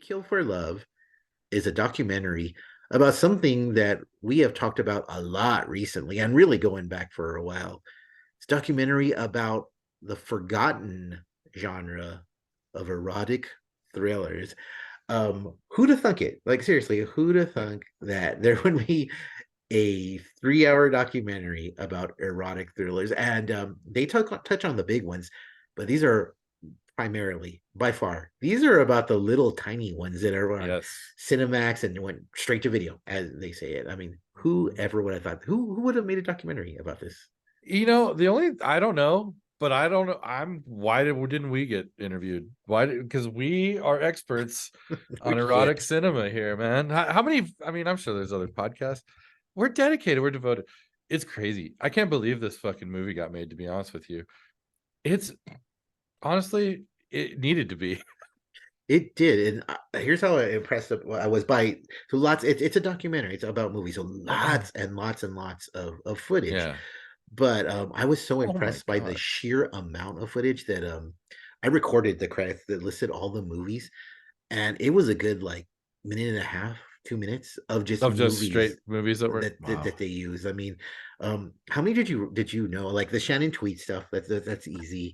Kill for Love is a documentary about something that we have talked about a lot recently and really going back for a while. It's a documentary about the forgotten genre of erotic thrillers. Who'd have thunk it? Like seriously, who'd have thunk that there would be a 3 hour documentary about erotic thrillers? And they touch on the big ones, but these are primarily by far these are about the little tiny ones that are on Yes. Cinemax and went straight to video, as they say it. I mean, who ever would have thought? Who would have made a documentary about this? The only I don't know, but I don't know. Didn't we get interviewed? Because we are experts on We erotic can't. cinema here, man. How many? I mean, I'm sure there's other podcasts. We're dedicated. We're devoted. It's crazy. I can't believe this fucking movie got made. To be honest with you, it's honestly it needed to be. It did, and here's how impressed I was by. So lots. It's a documentary. It's about movies. So lots and lots and lots of footage. Yeah. But I was so Oh my impressed by the god. sheer amount of footage that I recorded the credits that listed all the movies, and it was a good like minute and a half, 2 minutes of just Of just straight movies movies that were that wow. they use. I mean, how many did you know? Like the Shannon Tweet stuff. That's easy.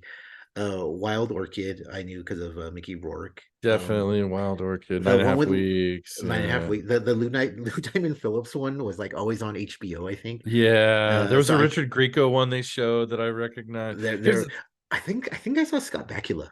Wild Orchid, I knew because of Mickey Rourke. Definitely Wild Orchid. The Nine and a one half with weeks. 9.5 weeks. The Lou Diamond Phillips one was like always on HBO, I think. Yeah, there was So a I Richard Grieco one they showed that I recognize. Here's there, I think I saw Scott Bakula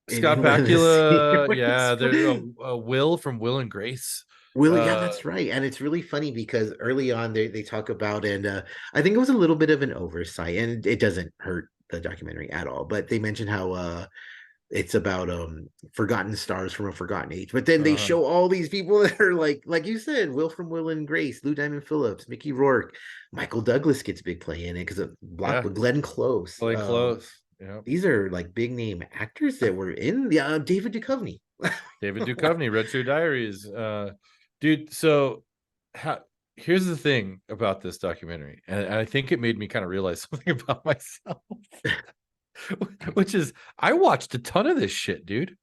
Scott in one of the Bakula. series. Yeah, there's a Will from Will and Grace. Well, yeah, Uh, that's right. And it's really funny because early on they talk about, and I think it was a little bit of an oversight, and it doesn't hurt the documentary at all. But they mentioned how it's about forgotten stars from a forgotten age. But then they uh, show all these people that are like you said, Will from Will and Grace, Lou Diamond Phillips, Mickey Rourke, Michael Douglas gets big play in it because of Block yeah, with Glenn Close. Glenn Close. Yeah, These are like big name actors that were in the David Duchovny. David Duchovny, Red Shoe Diaries. Dude, so how, here's the thing about this documentary, and I think it made me kind of realize something about myself, which is I watched a ton of this shit, dude.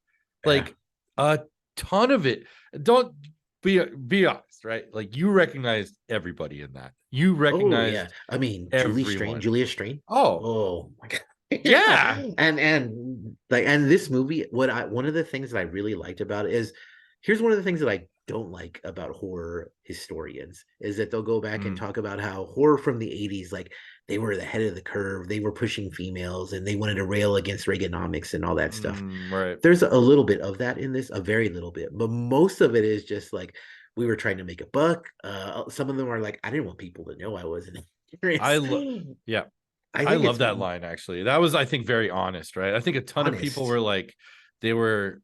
Yeah. Like a ton of it. Don't be honest, right? Like you recognized everybody in that. You Oh yeah. recognized I mean, everyone. Julia Strain. Oh, Oh my god. yeah. And this movie, one of the things that I really liked about it is, here's one of the things that I don't like about horror historians is that they'll go back and Mm, talk about how horror from the 80s, like they were the head of the curve, they were pushing females and they wanted to rail against Reaganomics and all that stuff. right. There's a little bit of that in this, a very little bit, but most of it is just like we were trying to make a buck. Some of them are like, I didn't want people to know I wasn't I serious. love yeah. I I think love it's that line actually. That was, I think, very honest, right? I think a ton of people honest. were like, they were,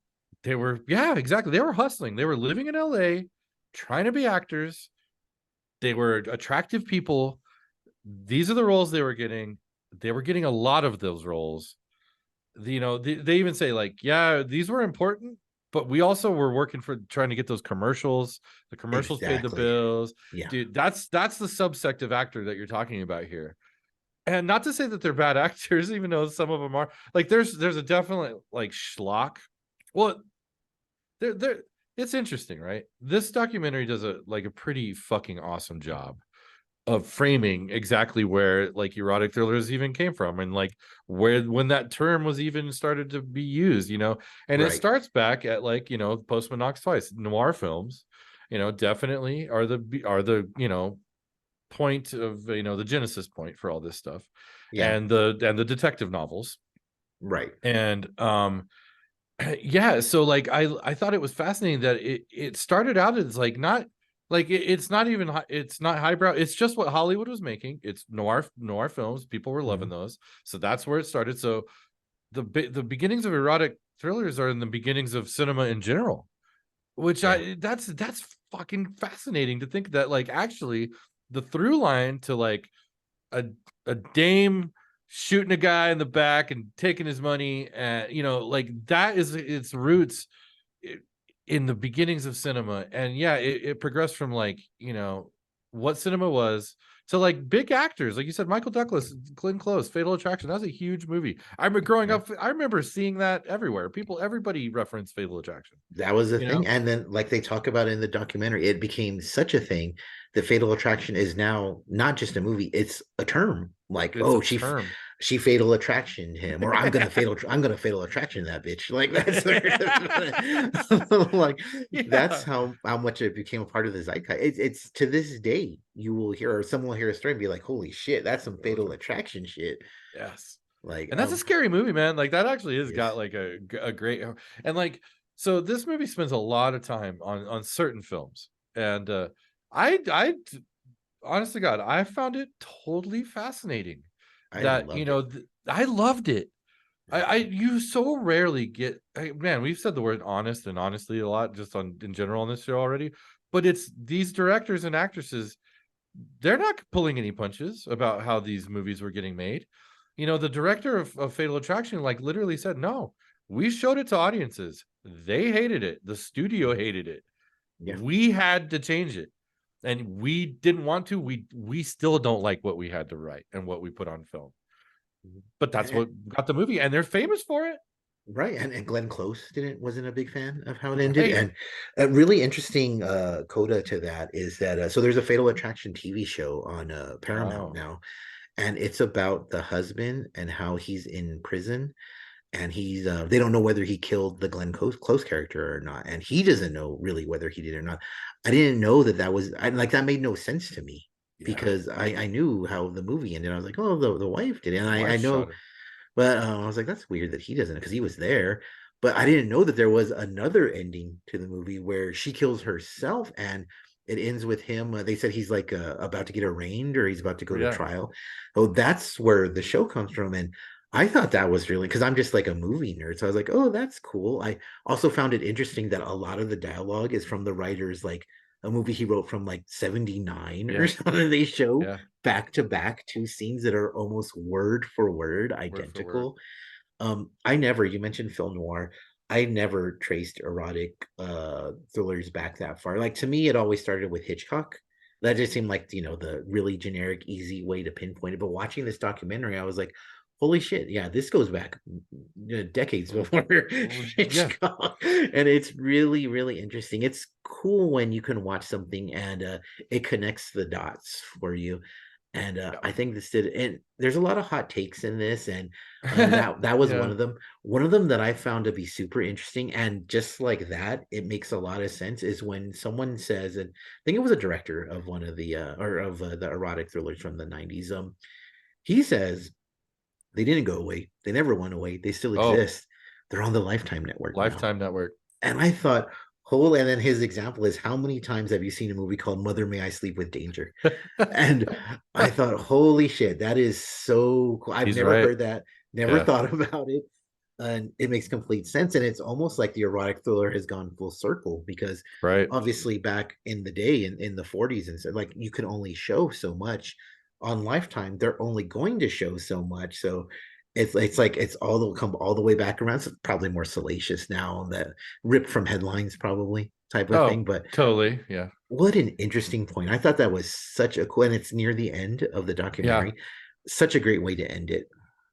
yeah, exactly. They were hustling. They were living in LA, trying to be actors. They were attractive people. These are the roles they were getting. They were getting a lot of those roles. They even say like, yeah, these were important, but we also were working for trying to get those commercials. The commercials paid the Exactly. bills. Yeah. Dude, that's the subsect of actor that you're talking about here. And not to say that they're bad actors, even though some of them are. Like there's a definite like schlock. Well, they're it's interesting, right? This documentary does a pretty fucking awesome job of framing exactly where like erotic thrillers even came from, and like where when that term was even started to be used. And it Right. starts back at like Postman Knocks Twice. Noir films definitely are the point of the genesis point for all this stuff, Yeah. and the detective novels. Right. And yeah, so like I thought it was fascinating that it started out as like not like it's not even it's not highbrow. It's just what Hollywood was making. It's noir films. People were loving Mhm. those, so that's where it started. So the beginnings of erotic thrillers are in the beginnings of cinema in general, which Yeah. that's fucking fascinating to think that like actually the through line to like a a dame shooting a guy in the back and taking his money, and like that is its roots in the beginnings of cinema. And yeah, it progressed from like what cinema was to like big actors, like you said, Michael Douglas, Glenn Close, Fatal Attraction. That was a huge movie. I remember growing Yeah. up, I remember seeing that everywhere. Everybody referenced Fatal Attraction. That was the You thing. know, And then, like they talk about in the documentary, it became such a thing that Fatal Attraction is now not just a movie, it's a term. Like, it's a oh, term. she fatal attraction him, or I'm gonna fatal attraction that bitch. Like that's like that's Yeah, how much it became a part of the zeitgeist. It's to this day you will hear, or someone will hear a story and be like, holy shit, that's some Fatal fatal Attraction. attraction shit. Yes. Like, And that's a scary movie, man. Like that actually has yes, got like a great, and like, so this movie spends a lot of time on certain films. And I honestly God, I found it totally fascinating I that, loved it. I loved it. You so rarely get, man, we've said the word honest and honestly a lot just on in general on this show already, but it's these directors and actresses, they're not pulling any punches about how these movies were getting made. The director of Fatal Attraction like literally said, no, we showed it to audiences. They hated it. The studio hated it. Yeah. We had to change it. And we didn't want to. We still don't like what we had to write and what we put on film. But that's And, what got the movie, and they're famous for it. right, and Glenn Close wasn't a big fan of how it ended. Right. And a really interesting coda to that is that so there's a Fatal Attraction TV show on Paramount Wow. now, and it's about the husband and how he's in prison, and he's they don't know whether he killed the Close character or not, and he doesn't know really whether he did or not. I didn't know that was like that made no sense to me Yeah. because I knew how the movie ended. I was like, oh, the wife did it, and The I wife know, shot him. but I was like, that's weird that he doesn't because he was there. But I didn't know that there was another ending to the movie where she kills herself and it ends with him. They said he's like about to get arraigned or he's about to go to Yeah. trial. Oh, that's where the show comes from. And I thought that was really because I'm just like a movie nerd. So I was like, oh, that's cool. I also found it interesting that a lot of the dialogue is from the writers, like a movie he wrote from like 79 or Yeah. something. They show Yeah. back to back two scenes that are almost word for word Word for word. identical. I never, you mentioned film noir. I never traced erotic thrillers back that far. Like to me, it always started with Hitchcock. That just seemed like, the really generic, easy way to pinpoint it. But watching this documentary, I was like, holy shit, yeah, this goes back decades before Yeah. Hitchcock. And it's really, really interesting. It's cool when you can watch something and it connects the dots for you. And I think this did, and there's a lot of hot takes in this, and that was one Yeah. of them. One of them that I found to be super interesting, and just like that, it makes a lot of sense. Is when someone says, and I think it was a director of one of the or of the erotic thrillers from the '90s. He says they didn't go away, they never went away, they still Oh, exist. They're on the Lifetime network now. Lifetime Network. And I thought, holy, and then his example is how many times have you seen a movie called Mother May I Sleep with Danger? And I thought, holy shit, that is so cool. I've He's never right. heard that, never Yeah. thought about it. And it makes complete sense. And it's almost like the erotic thriller has gone full circle because Right. obviously back in the day in the 40s and so like you could only show so much on Lifetime. They're only going to show so much. So it's like it's all the come all the way back around. So probably more salacious now, that ripped from headlines probably type of thing. Oh, But totally. Yeah. what an interesting point. I thought that was such a cool, and it's near the end of the Yeah. documentary. Such a great way to end it.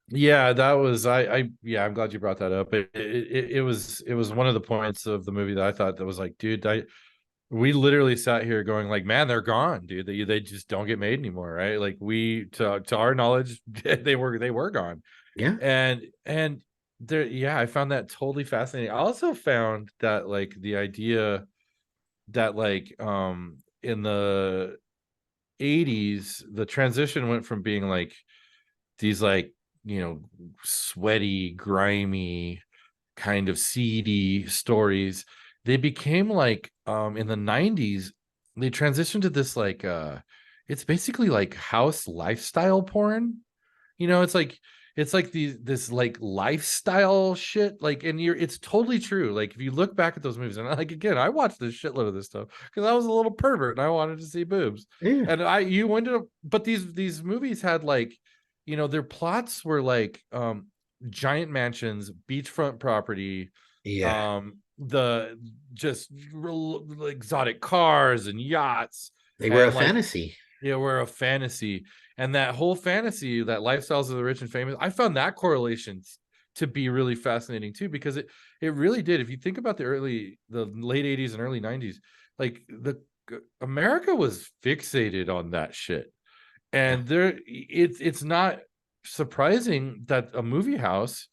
Yeah, that was yeah, I'm glad you brought that up. It was one of the points of the movie that I thought that was like, dude, we literally sat here going like, man, they're gone, dude. They just don't get made anymore, right? Like we to our knowledge, they were gone. Yeah. And there, yeah, I found that totally fascinating. I also found that like the idea that like in the 80s, the transition went from being like these like, sweaty, grimy, kind of seedy stories. They became like in the 90s, they transitioned to this like it's basically like house lifestyle porn. It's like this like lifestyle shit. Like, and it's totally true. Like if you look back at those movies, and like again, I watched this shitload of this stuff because I was a little pervert and I wanted to see boobs. Yeah. And you ended up, but these movies had like, their plots were like giant mansions, beachfront property, Yeah. the just exotic cars and yachts, They were a And like, fantasy. yeah, we're a fantasy. And that whole fantasy, that lifestyles of the rich and famous, I found that correlation to be really fascinating too, because it really did. If you think about the late 80s and early 90s, like the America was fixated on that shit. Yeah. And it's not surprising that a movie house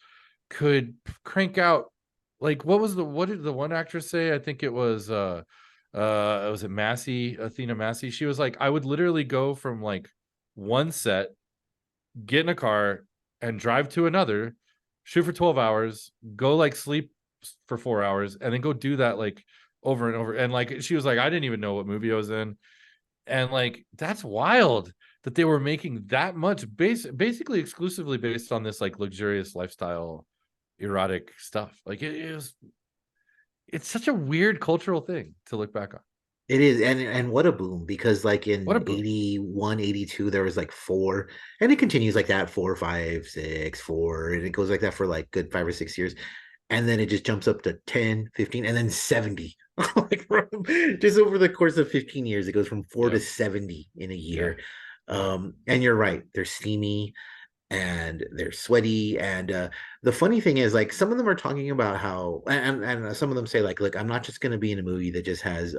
could crank out, like, what did the one actress say? I think it was it Massey, Athena Massey. She was like, I would literally go from like one set, get in a car and drive to another, shoot for 12 hours, go like sleep for 4 hours, and then go do that like over and over. And like she was like, I didn't even know what movie I was in. And like that's wild that they were making that much basically exclusively based on this like luxurious lifestyle, erotic stuff. Like it's such a weird cultural thing to look back on. It is, and what a boom, because like What a in boom. 81, 82, there was like four, and it continues like that, four, five, six, four, and it goes like that for like good 5 or 6 years. And then it just jumps up to 10, 15, and then 70. Like just over the course of 15 years, it goes from four Yeah. to 70 in a Yeah. year. And you're right, they're steamy and they're sweaty. And the funny thing is, like, some of them are talking about how, and some of them say, like, look, I'm not just going to be in a movie that just has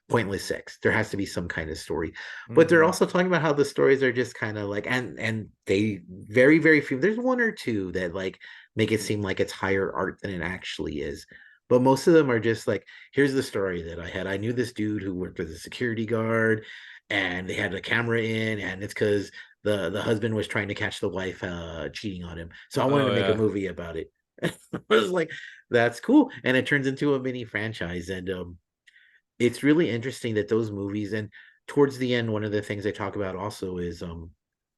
pointless sex. There has to be some kind of story. But they're Mm-hmm. also talking about how the stories are just kind of like, and they very, very few. There's one or two that like make it seem like it's higher art than it actually is. But most of them are just like, here's the story that I had. I knew this dude who worked as a security guard, and they had a camera in, and it's because the husband was trying to catch the wife cheating on him. So I wanted Oh to make a yeah. movie about it. I was like, that's cool. And it turns into a mini franchise. And it's really interesting that those movies, and towards the end, one of the things they talk about also is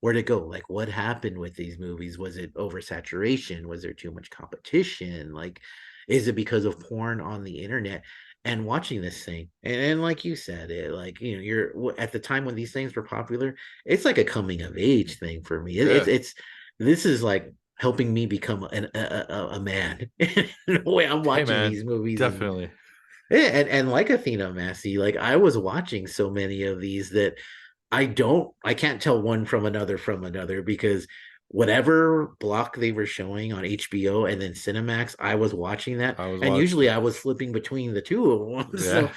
where to go. Like, what happened with these movies? Was it oversaturation? Was there too much competition? Like, is it because of porn on the internet? And watching this thing, and like you said, it like, you're at the time when these things were popular, it's like a coming of age thing for me. Yeah. It's this is like helping me become a man. In a way, I'm Hey watching man, these movies, and definitely. yeah, and like Athena Massey, like I was watching so many of these that I can't tell one from another, because whatever block they were showing on HBO and then Cinemax, I was watching that. I was And usually watching. I was flipping between the two of them. Yeah. So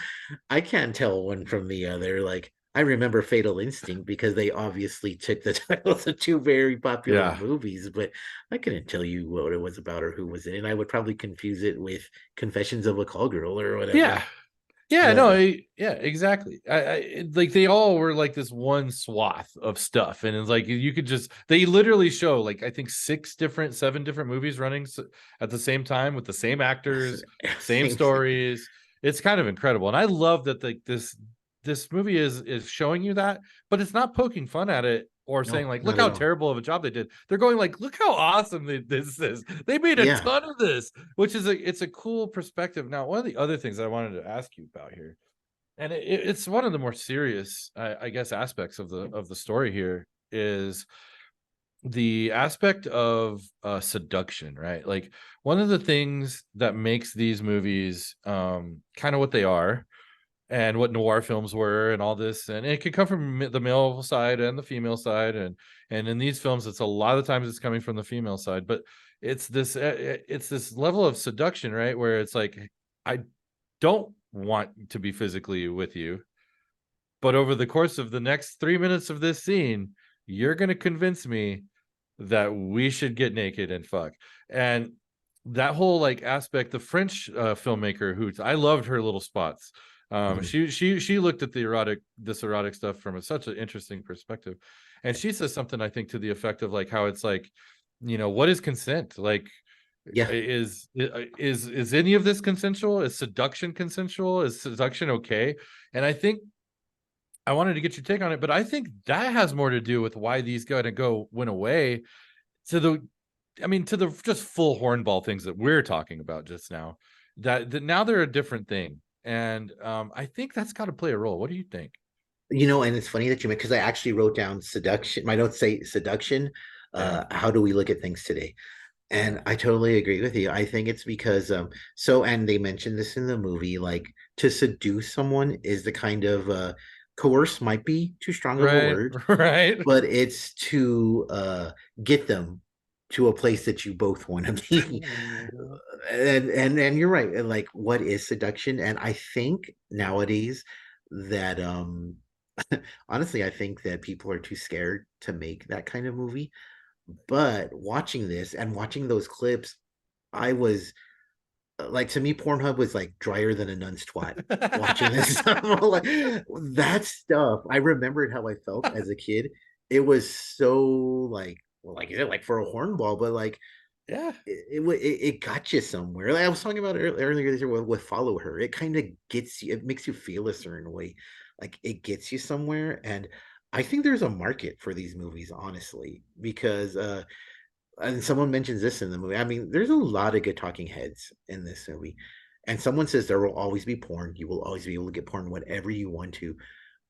I can't tell one from the other. Like, I remember Fatal Instinct because they obviously took the titles of two very popular Yeah. movies, but I couldn't tell you what it was about or who was in it. I would probably confuse it with Confessions of a Call Girl or Yeah. whatever. Yeah, But no, yeah, exactly. Like they all were like this one swath of stuff, and it's like you could just they literally show like I think seven different movies running at the same time with the same actors, same same thing. stories. It's kind of incredible, and I love that like this movie is showing you that, but it's not poking fun at it or saying No, like, look not at how all. terrible of a job they did. They're going like, look how awesome this is. They made a Yeah. ton of this, which is it's a cool perspective. Now, one of the other things I wanted to ask you about here, and it's one of the more serious, I guess, aspects of the story here, is the aspect of seduction, right? Like one of the things that makes these movies kind of what they are and what noir films were and all this, and it could come from the male side and the female side, and in these films it's a lot of times it's coming from the female side, but it's this level of seduction, right, where it's like, I don't want to be physically with you, but over the course of the next 3 minutes of this scene, you're going to convince me that we should get naked and fuck. And that whole like aspect, the French filmmaker who I loved her little spots. Mhm. She looked at this erotic stuff from such an interesting perspective, and she says something I think to the effect of like how it's like, what is consent? Like, Yeah. is any of this consensual? Is seduction consensual? Is seduction okay? And I think I wanted to get your take on it, but I think that has more to do with why these went away to to the just full hornball things that we're talking about just now. That now they're a different thing, and I think that's got to play a role. What do you think? And it's funny that you meant, because I actually wrote down seduction. My notes say seduction. Yeah, How do we look at things today? And yeah, I totally agree with you. I think it's because and they mentioned this in the movie, like, to seduce someone is the kind of coerce might be too strong of a Right, word, right. but it's to get them to a place that you both want to be. And you're right. And like, what is seduction? And I think nowadays that honestly, I think that people are too scared to make that kind of movie. But watching this and watching those clips, I was like, to me, Pornhub was like drier than a nun's twat watching this stuff. Like, that stuff, I remembered how I felt as a kid. It was so like, well, like, is it like for a hornball, but like Yeah, it got you somewhere. Like I was talking about earlier this year with Follow Her. It kind of gets you, it makes you feel a certain way. Like it gets you somewhere. And I think there's a market for these movies, honestly, because and someone mentions this in the movie. I mean, there's a lot of good talking heads in this movie. And someone says there will always be porn. You will always be able to get porn whenever you want to.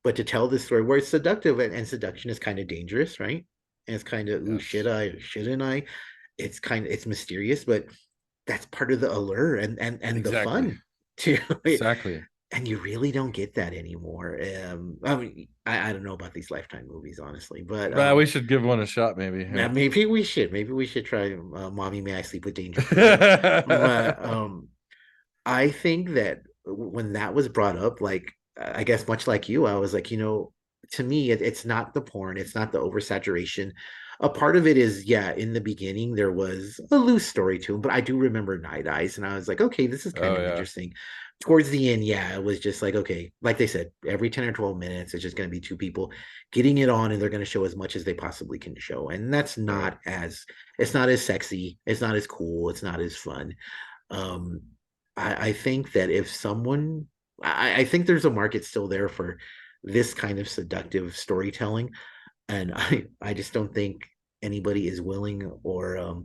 But to tell this story where it's seductive, and seduction is kind of dangerous, right? And it's kind of, ooh, should yes, I, shouldn't I? It's kind of, it's mysterious, but that's part of the allure and the exactly, fun too. exactly. And you really don't get that anymore. I mean, I don't know about these Lifetime movies, honestly, but We should give one a shot, maybe. now, Yeah. maybe we should try "Mommy, May I Sleep with Danger" Queen. But I think that when that was brought up, like I guess much like you, I was like, to me, it's not the porn, it's not the oversaturation. A part of it is, yeah, in the beginning there was a loose story to him, but I do remember Night Eyes, and I was like, okay, this is kind Oh of yeah, interesting. Towards the end, yeah, it was just like, okay, like they said, every 10 or 12 minutes, it's just going to be two people getting it on, and they're going to show as much as they possibly can show. And that's right. it's not as sexy, it's not as cool, it's not as fun. Um, I think that if someone, I think there's a market still there for this kind of seductive storytelling, and I just don't think anybody is willing, or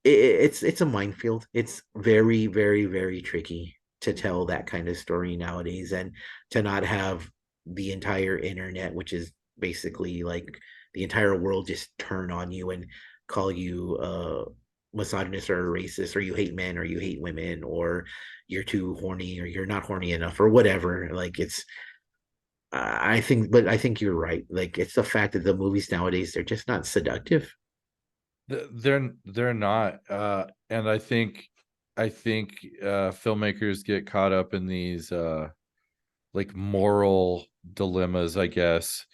it's a minefield. It's very, very, very tricky to tell that kind of story nowadays, and to not have the entire internet, which is basically like the entire world, just turn on you and call you misogynist or racist, or you hate men or you hate women, or you're too horny or you're not horny enough or whatever. Like it's I think you're right. Like it's the fact that the movies nowadays, they're just not seductive. They're not, and I think filmmakers get caught up in these like moral dilemmas, I guess.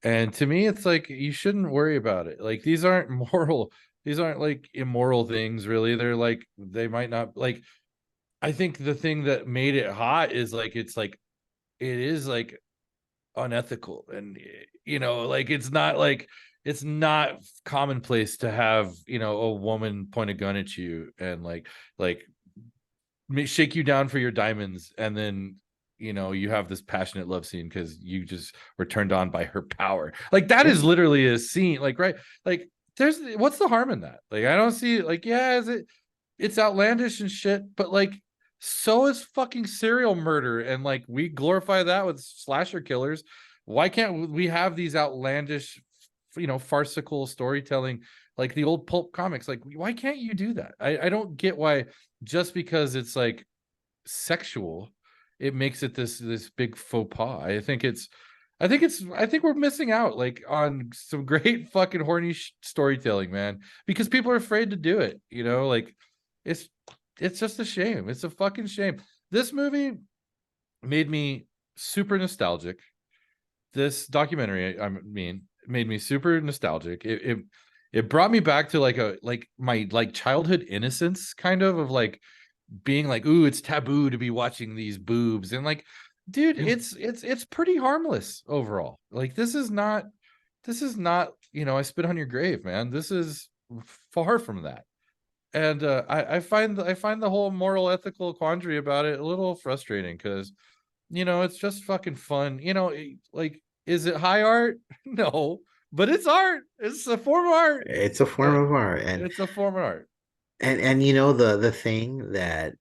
And to me, it's like you shouldn't worry about it. Like these aren't moral, these aren't like immoral things, really. They're like they might not like. I think the thing that made it hot is like it's like it is like unethical, and like it's not commonplace to have a woman point a gun at you and like shake you down for your diamonds, and then you have this passionate love scene because you just were turned on by her power. Like that Yeah. is literally a scene, like, right? Like there's what's the harm in that? Like I don't see, like, yeah, it's outlandish and shit, but like so is fucking serial murder, and like we glorify that with slasher killers. Why can't we have these outlandish, farcical storytelling like the old pulp comics? Like why can't you do that? I don't get why, just because it's like sexual, it makes it this big faux pas. I think we're missing out like on some great fucking horny storytelling, man, because people are afraid to do it. Like it's it's just a shame. It's a fucking shame. This movie made me super nostalgic. This documentary, I mean, made me super nostalgic. It brought me back to like my like childhood innocence, kind of like being like, ooh, it's taboo to be watching these boobs, and like, dude, Yeah. it's pretty harmless overall. Like this is not I spit on your grave, man. This is far from that. And I find the whole moral ethical quandary about it a little frustrating, because it's just fucking fun. Like, is it high art? No, but it's art. It's a form of art. It's a form Eh, of art. and It's a form of art. and the thing that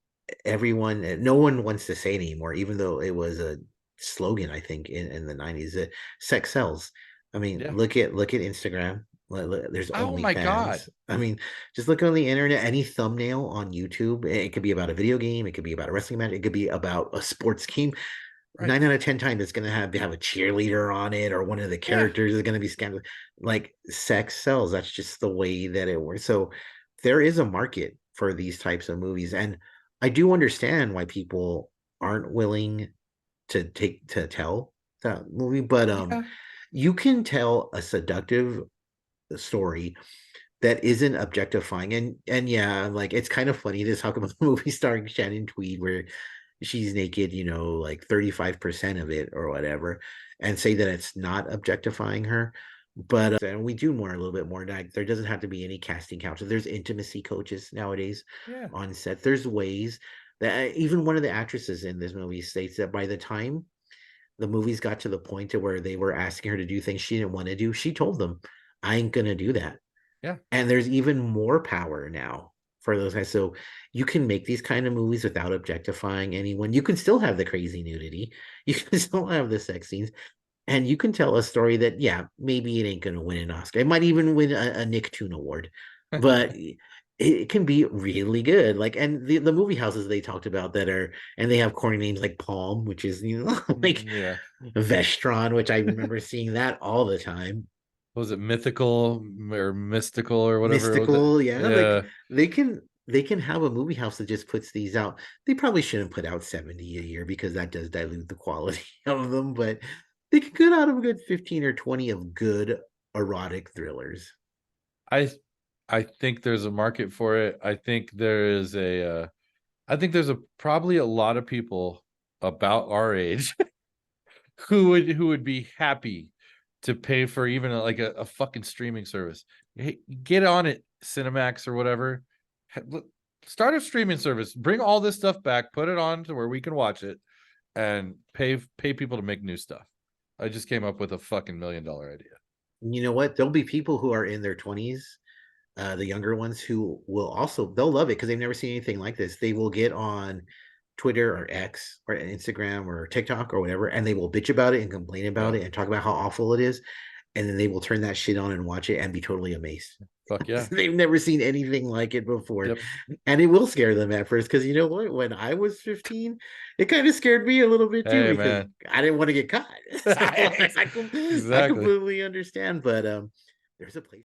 no one wants to say anymore, even though it was a slogan, I think, in the 90s, that sex sells. I mean, Yeah. look at Instagram. There's Oh my god. OnlyFans. I mean, just look on the internet, any thumbnail on YouTube. It could be about a video game, it could be about a wrestling match, it could be about a sports game. Right. 9 out of 10 times it's gonna have a cheerleader on it, or one of the Yeah. characters is gonna be scandal. Like sex sells. That's just the way that it works. So there is a market for these types of movies, and I do understand why people aren't willing to tell that movie, but Yeah. you can tell a seductive story that isn't objectifying. And yeah, like it's kind of funny to talk about the movie starring Shannon Tweed where she's naked, like 35% of it or whatever, and say that it's not objectifying her. But and we do more a little bit more. Like there doesn't have to be any casting couches. There's intimacy coaches nowadays Yeah. on set. There's ways that even one of the actresses in this movie states that by the time the movies got to the point to where they were asking her to do things she didn't want to do, she told them, I ain't gonna do that. Yeah. And there's even more power now for those guys. So you can make these kind of movies without objectifying anyone. You can still have the crazy nudity. You can still have the sex scenes. And you can tell a story that, yeah, maybe it ain't going to win an Oscar. It might even win a Nicktoon award, but it can be really good. Like, and the movie houses they talked about that are, and they have corny names like Palm, which is, like Yeah. Vestron, which I remember seeing that all the time. Was it mythical or mystical or whatever it was? Mystical, yeah, like Yeah. they can have a movie house that just puts these out. They probably shouldn't put out 70 a year because that does dilute the quality of them, but they could get out of a good 15 or 20 of good erotic thrillers. I I think there's a market for it. I think there's a probably a lot of people about our age who would be happy to pay for even a fucking streaming service. Hey, get on it, Cinemax or whatever. Start a streaming service. Bring all this stuff back. Put it on to where we can watch it, and pay people to make new stuff. I just came up with a fucking $1 million idea. You know what? There'll be people who are in their 20s, the younger ones, who will also they'll love it because they've never seen anything like this. They will get on Twitter or X or Instagram or TikTok or whatever, and they will bitch about it and complain about Yep. it and talk about how awful it is. And then they will turn that shit on and watch it and be totally amazed. Fuck yeah. They've never seen anything like it before. Yep. And it will scare them at first because you know what? When I was 15, it kind of scared me a little bit too Hey because man. I didn't want to get caught. So I Exactly. completely understand. But there's a place.